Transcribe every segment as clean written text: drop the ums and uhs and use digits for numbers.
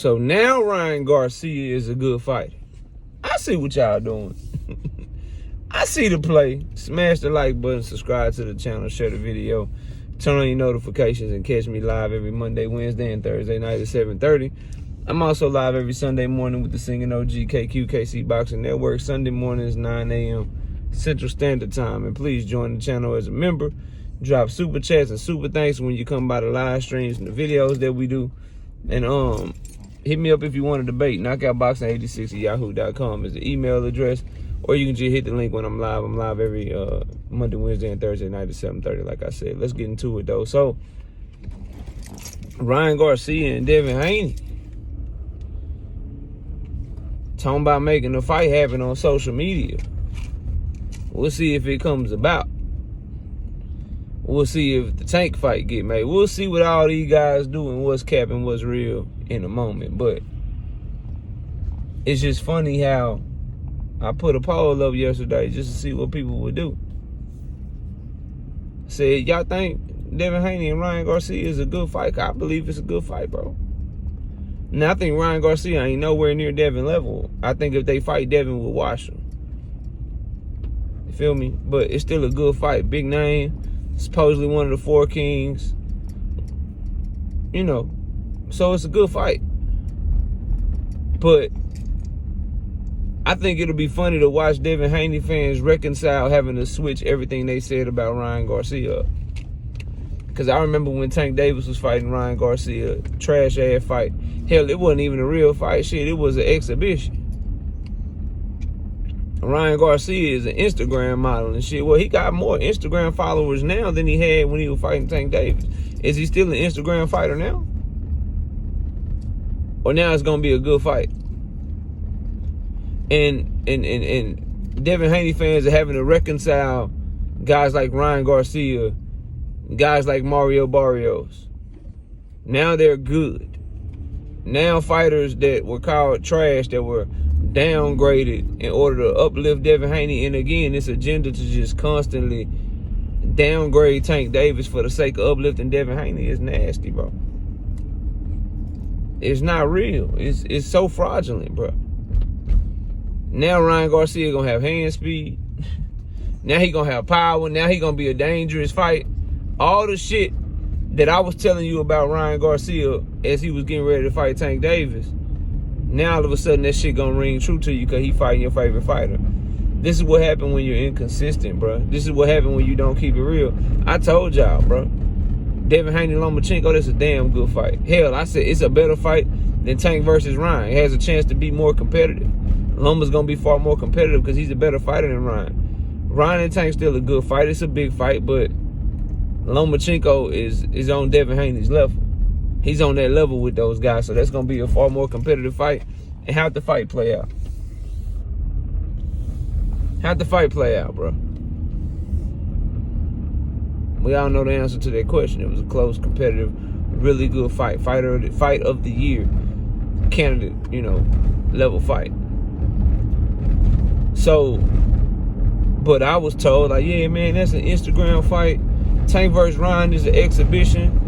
So now Ryan Garcia is a good fighter. I see what y'all doing. I see the play. Smash the like button, subscribe to the channel, share the video, turn on your notifications, and catch me live every Monday, Wednesday, and Thursday night at 7:30. I'm also live every Sunday morning with the Singing OG KC Boxing Network. Sunday mornings, 9 a.m. Central Standard Time. And please join the channel as a member. Drop super chats and super thanks when you come by the live streams and the videos that we do. And hit me up if you want to debate. knockoutboxing86@yahoo.com is the email address. Or you can just hit the link when I'm live. I'm live every Monday, Wednesday, and Thursday night at 7:30, like I said. Let's get into it, though. So, Ryan Garcia and Devin Haney talking about making a fight happen on social media. We'll see if it comes about. We'll see if the tank fight get made. We'll see what all these guys do and what's cap and what's real in a moment. But it's just funny how I put a poll up yesterday just to see what people would do. Said, y'all think Devin Haney and Ryan Garcia is a good fight? I believe it's a good fight, bro. Now, I think Ryan Garcia ain't nowhere near Devin level. I think if they fight, Devin will wash him. You feel me? But it's still a good fight. Big name. Supposedly one of the 4 kings. You know. So it's a good fight. But I think it'll be funny to watch Devin Haney fans reconcile having to switch everything they said about Ryan Garcia up. Because I remember when Tank Davis was fighting Ryan Garcia, trash-ass fight. Hell, it wasn't even a real fight. Shit, it was an exhibition. Ryan Garcia is an Instagram model and shit. Well, he got more Instagram followers now than he had when he was fighting Tank Davis. Is he still an Instagram fighter now? Or now it's going to be a good fight? And Devin Haney fans are having to reconcile guys like Ryan Garcia, guys like Mario Barrios. Now they're good. Now fighters that were called trash, that were downgraded in order to uplift Devin Haney. And again, this agenda to just constantly downgrade Tank Davis for the sake of uplifting Devin Haney is nasty, bro. It's not real. It's so fraudulent, bro. Now Ryan Garcia gonna have hand speed. Now he gonna have power. Now he gonna be a dangerous fight. All the shit that I was telling you about Ryan Garcia as he was getting ready to fight Tank Davis, now all of a sudden that shit gonna ring true to you because he fighting your favorite fighter. This is what happened when you're inconsistent, bro. This is what happened when you don't keep it real. I told y'all, bro. Devin Haney Lomachenko, that's a damn good fight. Hell, I said it's a better fight than Tank versus Ryan. It has a chance to be more competitive. Loma's going to be far more competitive because he's a better fighter than Ryan. Ryan and Tank's still a good fight. It's a big fight, but Lomachenko is on Devin Haney's level. He's on that level with those guys, so that's going to be a far more competitive fight. And how'd the fight play out? How'd the fight play out, bro? We all know the answer to that question. It was a close, competitive, really good fight. Fight of the year candidate, you know, level fight. So, but I was told, like, yeah, man, that's an Instagram fight. Tank vs. Ryan is an exhibition.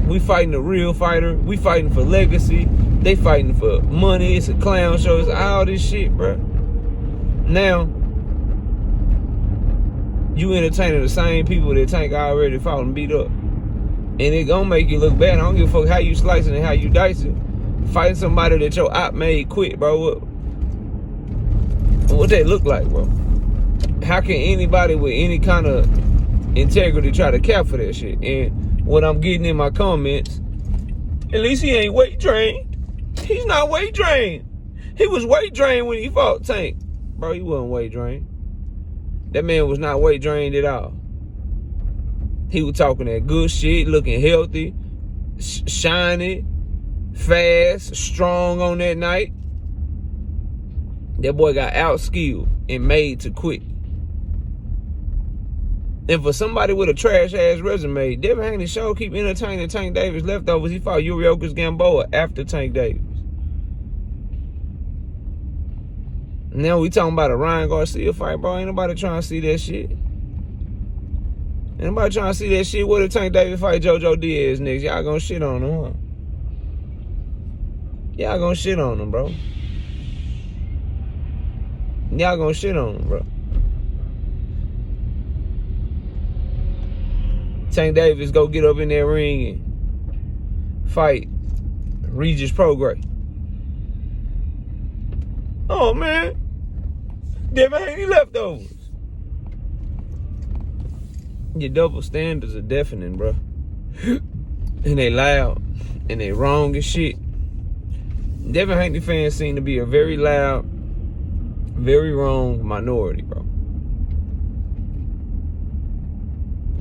We fighting a real fighter. We fighting for legacy. They fighting for money. It's a clown show. It's all this shit, bro. Now, you entertaining the same people that Tank already fought and beat up. And it gonna make you look bad. I don't give a fuck how you slice it and how you dice it. Fighting somebody that your op made quit, bro. What that look like, bro? How can anybody with any kind of integrity try to cap for that shit? And what I'm getting in my comments, at least he ain't weight trained. He's not weight trained. He was weight trained when he fought Tank. Bro, he wasn't weight trained. That man was not weight trained at all. He was talking that good shit, looking healthy, shiny, fast, strong on that night. That boy got out-skilled and made to quit. And for somebody with a trash-ass resume, Devin Haney sure keep entertaining Tank Davis leftovers. He fought Yuriorkis Gamboa after Tank Davis. Now we talking about a Ryan Garcia fight, bro. Ain't nobody trying to see that shit. Ain't nobody trying to see that shit. What if Tank Davis fight JoJo Diaz next? Y'all gonna shit on him, huh? Y'all gonna shit on him, bro. Y'all gonna shit on him, bro. Tank Davis go get up in that ring and fight Regis Prograis. Oh, man. Devin Haney leftovers. Your double standards are deafening, bro. And they loud. And they wrong as shit. Devin Haney fans seem to be a very loud, very wrong minority, bro.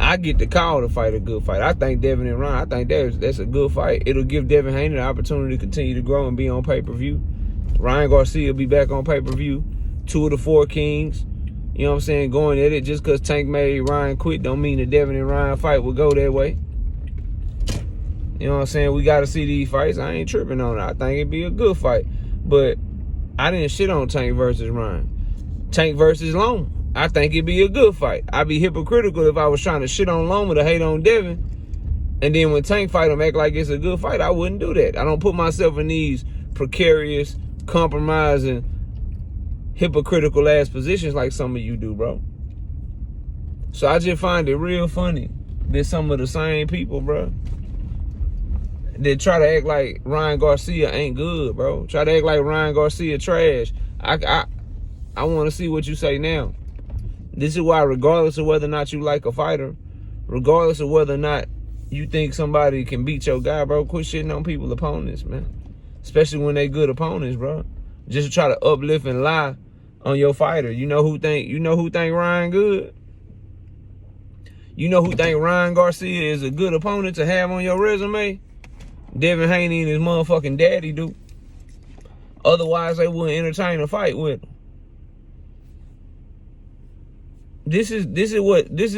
I get the call to fight a good fight. I think Devin and Ryan, I think that's a good fight. It'll give Devin Haney the opportunity to continue to grow and be on pay-per-view. Ryan Garcia will be back on pay-per-view. 2 of the 4 Kings. You know what I'm saying? Going at it. Just because Tank made Ryan quit don't mean the Devin and Ryan fight will go that way. You know what I'm saying? We got to see these fights. I ain't tripping on it. I think it'd be a good fight. But I didn't shit on Tank versus Ryan. Tank versus Loma. I think it'd be a good fight. I'd be hypocritical if I was trying to shit on Loma to hate on Devin. And then when Tank fight him, act like it's a good fight. I wouldn't do that. I don't put myself in these precarious, compromising, hypocritical ass positions like some of you do, bro. So I just find it real funny that some of the same people, bro, that try to act like Ryan Garcia ain't good, bro. Try to act like Ryan Garcia trash. I want to see what you say now. This is why, regardless of whether or not you like a fighter, regardless of whether or not you think somebody can beat your guy, bro, quit shitting on people's opponents, man. Especially when they good opponents, bro. Just to try to uplift and lie on your fighter. You know who think Ryan good? You know who think Ryan Garcia is a good opponent to have on your resume? Devin Haney and his motherfucking daddy do. Otherwise, they wouldn't entertain a fight with him. This is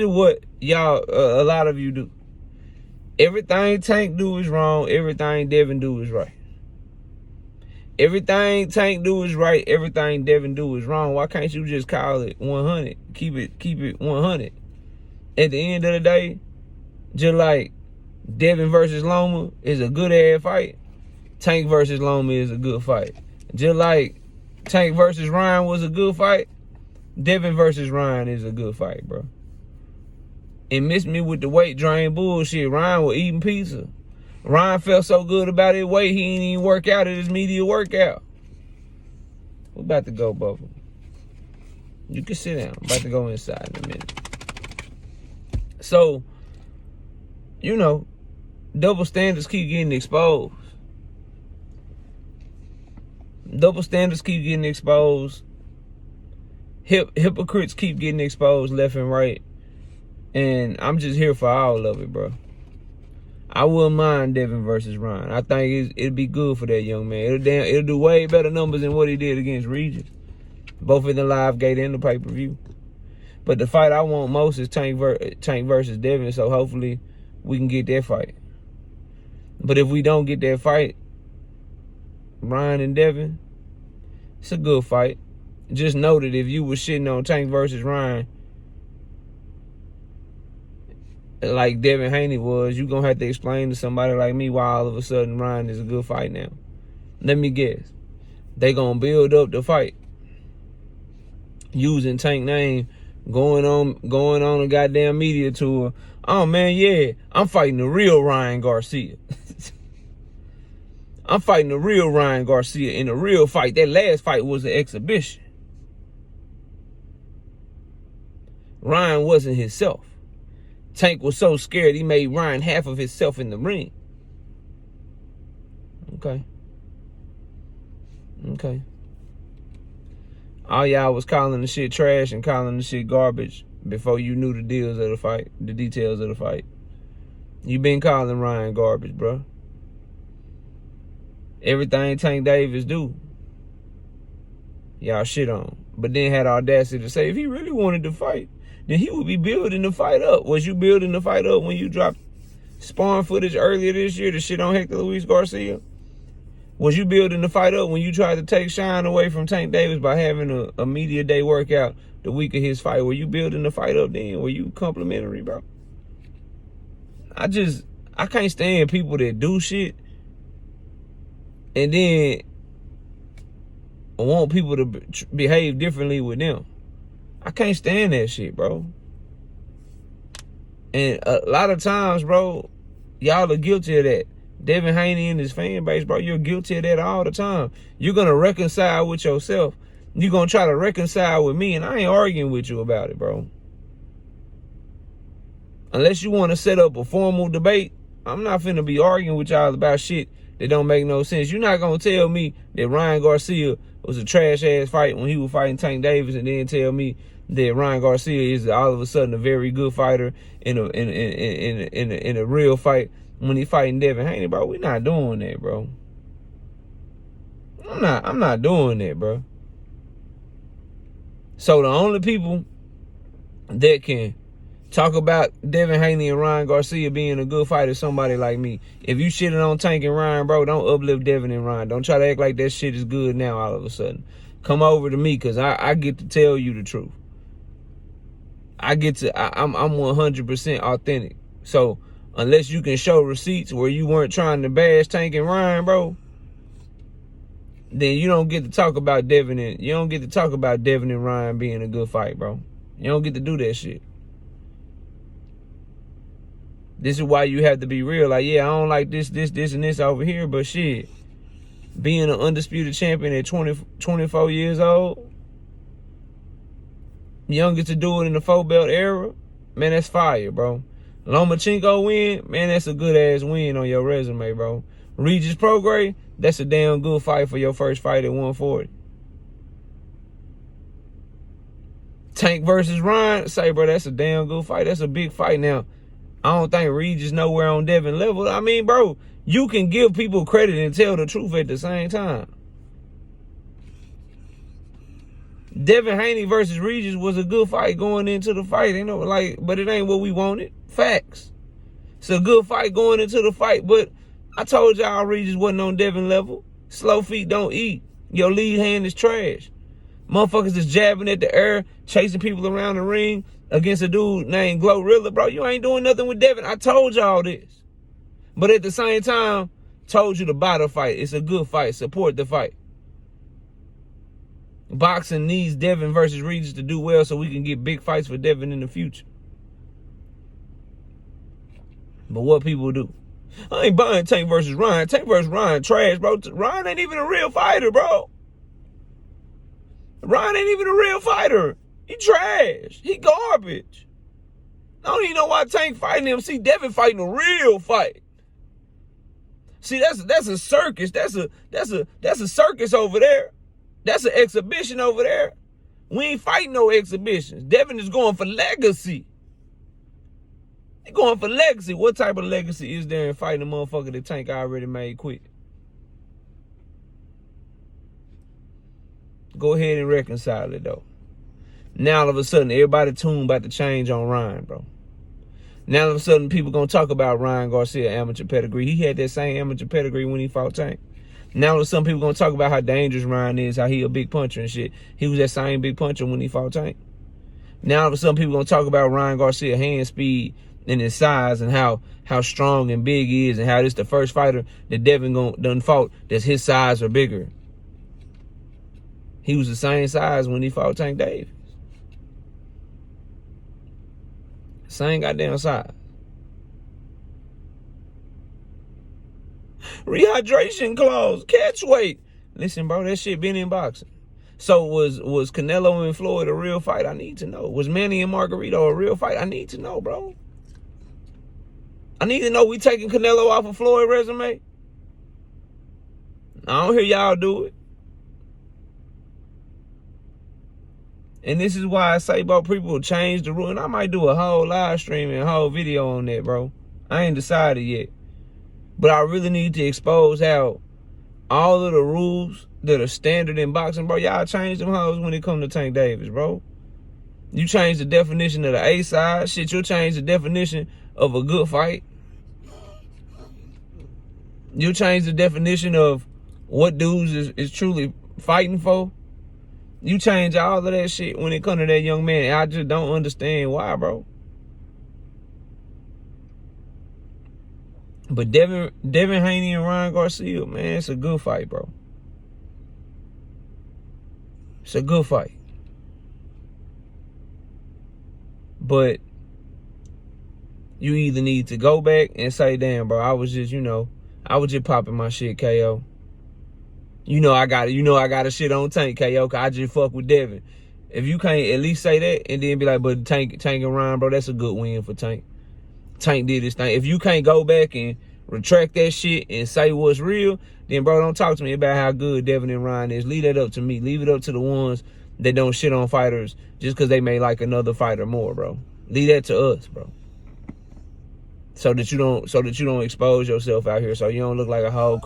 what y'all, a lot of you do. Everything Tank do is wrong. Everything Devin do is right. Everything Tank do is right. Everything Devin do is wrong. Why can't you just call it 100? Keep it 100. At the end of the day, just like Devin versus Loma is a good ass fight, Tank versus Loma is a good fight. Just like Tank versus Ryan was a good fight, Devin versus Ryan is a good fight, bro. And miss me with the weight drain bullshit. Ryan was eating pizza. Ryan felt so good about his weight, he ain't even work out at his media workout. We're about to go, Bubba. You can sit down. I'm about to go inside in a minute. So, you know, double standards keep getting exposed. Double standards keep getting exposed. Hypocrites keep getting exposed left and right. And I'm just here for all of it, bro. I wouldn't mind Devin versus Ryan. I think it'd be good for that young man. It'll do way better numbers than what he did against Regis. Both in the live gate and the pay-per-view. But the fight I want most is Tank versus Devin, so hopefully we can get that fight. But if we don't get that fight, Ryan and Devin, it's a good fight. Just know that if you was shitting on Tank versus Ryan, like Devin Haney was, you gonna have to explain to somebody like me why all of a sudden Ryan is a good fight now. Let me guess. They gonna build up the fight using Tank name, going on a goddamn media tour. Oh man, yeah, I'm fighting the real Ryan Garcia. I'm fighting the real Ryan Garcia in a real fight. That last fight was an exhibition. Ryan wasn't himself. Tank was so scared he made Ryan half of himself in the ring. Okay. All y'all was calling the shit trash and calling the shit garbage before you knew the details of the fight. You been calling Ryan garbage, bro. Everything Tank Davis do, y'all shit on. But then had the audacity to say if he really wanted to fight, then he would be building the fight up. Was you building the fight up when you dropped sparring footage earlier this year to shit on Hector Luis Garcia? Was you building the fight up when you tried to take shine away from Tank Davis by having a media day workout the week of his fight? Were you building the fight up then? Were you complimentary, bro? I can't stand people that do shit and then want people to behave differently with them. I can't stand that shit, bro. And a lot of times, bro, y'all are guilty of that. Devin Haney and his fan base, bro, you're guilty of that all the time. You're going to reconcile with yourself. You're going to try to reconcile with me, and I ain't arguing with you about it, bro. Unless you want to set up a formal debate, I'm not finna be arguing with y'all about shit that don't make no sense. You're not going to tell me that Ryan Garcia was a trash-ass fight when he was fighting Tank Davis, and then tell me that Ryan Garcia is all of a sudden a very good fighter in a real fight when he fighting Devin Haney, bro. We not doing that, bro. I'm not doing that, bro. So the only people that can talk about Devin Haney and Ryan Garcia being a good fight is somebody like me. If you shitting on Tank and Ryan, bro, don't uplift Devin and Ryan. Don't try to act like that shit is good now all of a sudden. Come over to me, because I get to tell you the truth. I'm 100% authentic. So unless you can show receipts where you weren't trying to bash Tank and Ryan, bro, then you don't get to talk about Devin and Ryan being a good fight, bro. You don't get to do that shit. This is why you have to be real. Like, yeah, I don't like this, and this over here, but shit, being an undisputed champion at 24 years old, you don't get to do it in the 4-belt era, man, that's fire, bro. Lomachenko win, man, that's a good-ass win on your resume, bro. Regis Prograis, that's a damn good fight for your first fight at 140. Tank versus Ryan, say, bro, that's a damn good fight. That's a big fight. Now, I don't think Regis nowhere on Devin level. I mean, bro, you can give people credit and tell the truth at the same time. Devin Haney versus Regis was a good fight going into the fight, but it ain't what we wanted. Facts. It's a good fight going into the fight, but I told y'all Regis wasn't on Devin level. Slow feet don't eat. Your lead hand is trash. Motherfuckers is jabbing at the air, chasing people around the ring against a dude named Glorilla, bro. You ain't doing nothing with Devin. I told y'all this. But at the same time, told you to buy the fight. It's a good fight. Support the fight. Boxing needs Devin versus Regis to do well so we can get big fights for Devin in the future. But what people do? I ain't buying Tank versus Ryan. Tank versus Ryan trash, bro. Ryan ain't even a real fighter, bro. Ryan ain't even a real fighter. He trash. He garbage. I don't even know why Tank fighting him. See, Devin fighting a real fight. See, that's a circus. That's a circus over there. That's an exhibition over there. We ain't fighting no exhibitions. Devin is going for legacy. He going for legacy. What type of legacy is there in fighting a motherfucker that Tank already made quit? Go ahead and reconcile it, though. Now, all of a sudden, everybody tune about to change on Ryan, bro. Now, all of a sudden, people going to talk about Ryan Garcia amateur pedigree. He had that same amateur pedigree when he fought Tank. Now, some people going to talk about how dangerous Ryan is, how he a big puncher and shit. He was that same big puncher when he fought Tank. Now, some people going to talk about Ryan Garcia hand speed and his size and how strong and big he is and how this the first fighter that Devin done fought that's his size or bigger. He was the same size when he fought Tank Davis. Same goddamn size. Rehydration clause, catch weight. Listen, bro, that shit been in boxing. So was Canelo and Floyd a real fight? I need to know. Was Manny and Margarito a real fight? I need to know, bro. I need to know we taking Canelo off of Floyd resume. I don't hear y'all do it. And this is why I say, bro, people change the rule. And I might do a whole live stream and a whole video on that, bro. I ain't decided yet. But I really need to expose how all of the rules that are standard in boxing, bro, y'all change them hoes when it come to Tank Davis, bro. You change the definition of the A side. Shit, you'll change the definition of a good fight. You'll change the definition of what dudes is truly fighting for. You change all of that shit when it comes to that young man. I just don't understand why, bro. But Devin Haney and Ryan Garcia, man, it's a good fight, bro. It's a good fight. But you either need to go back and say, damn, bro, I was just popping my shit, KO. I got a shit on Tank, KO, cause I just fuck with Devin. If you can't at least say that and then be like, but Tank and Ryan, bro, that's a good win for Tank. Tank did his thing. If you can't go back and retract that shit and say what's real, then, bro, don't talk to me about how good Devin and Ryan is. Leave that up to me. Leave it up to the ones that don't shit on fighters just because they may like another fighter more, bro. Leave that to us, bro. So that you don't expose yourself out here, so you don't look like a whole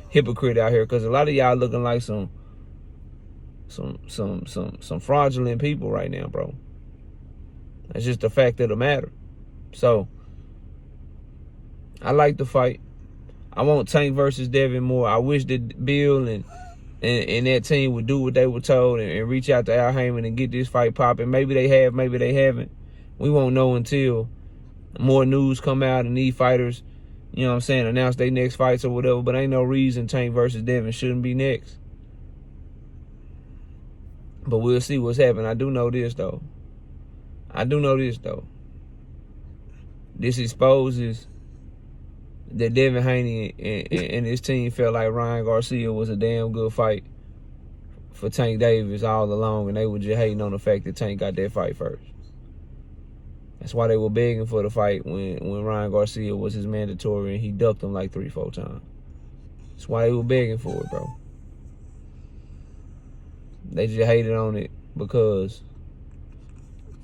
hypocrite out here. Because a lot of y'all looking like some fraudulent people right now, bro. That's just the fact of the matter. So I like the fight. I want Tank versus Devin more. I wish that Bill and that team would do what they were told and reach out to Al Heyman and get this fight popping. Maybe they have, maybe they haven't. We won't know until more news come out and these fighters, you know what I'm saying, announce their next fights or whatever. But ain't no reason Tank versus Devin shouldn't be next. But we'll see what's happening. I do know this, though. This exposes that Devin Haney and his team felt like Ryan Garcia was a damn good fight for Tank Davis all along, and they were just hating on the fact that Tank got that fight first. That's why they were begging for the fight when Ryan Garcia was his mandatory and he ducked him like 3-4 times. That's why they were begging for it, bro. They just hated on it because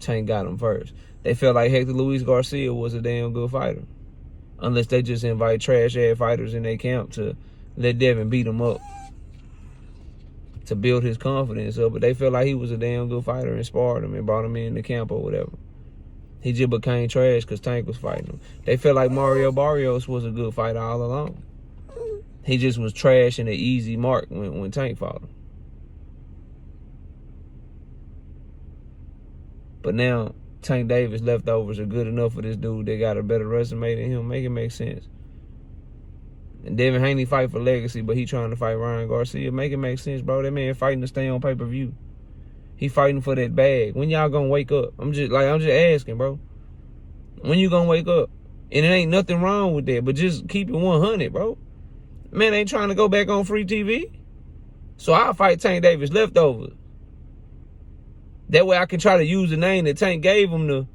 Tank got him first. They felt like Hector Luis Garcia was a damn good fighter. Unless they just invite trash-ass fighters in their camp to let Devin beat him up to build his confidence up. But they felt like he was a damn good fighter and sparred him and brought him in the camp or whatever. He just became trash because Tank was fighting him. They felt like Mario Barrios was a good fighter all along. He just was trash and an easy mark when Tank fought him. But now Tank Davis leftovers are good enough for this dude that got a better resume than him. Make it make sense. And Devin Haney fight for legacy, but he trying to fight Ryan Garcia. Make it make sense, bro. That man fighting to stay on pay-per-view. He fighting for that bag. When y'all gonna wake up? I'm just asking, bro. When you gonna wake up? And it ain't nothing wrong with that, but just keep it 100, bro. Man ain't trying to go back on free TV. So I'll fight Tank Davis leftovers. That way I can try to use the name that Tank gave him to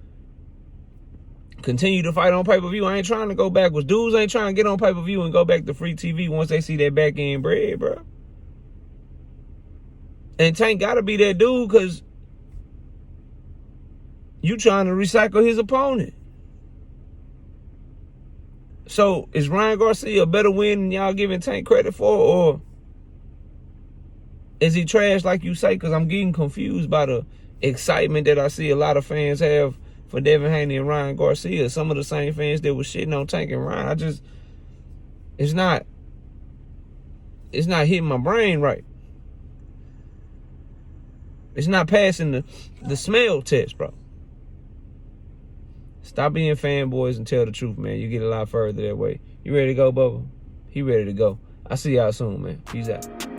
continue to fight on pay-per-view. I ain't trying to go backwards. Dudes ain't trying to get on pay-per-view and go back to free TV once they see that back end bread, bro. And Tank got to be that dude because you trying to recycle his opponent. So is Ryan Garcia a better win than y'all giving Tank credit for, or is he trash like you say? Because I'm getting confused by the excitement that I see a lot of fans have for Devin Haney and Ryan Garcia. Some of the same fans that was shitting on Tank and Ryan. It's not hitting my brain right. It's not passing the smell test, bro. Stop being fanboys and tell the truth, man. You get a lot further that way. You ready to go, Bubba? He ready to go. I'll see y'all soon, man. Peace out.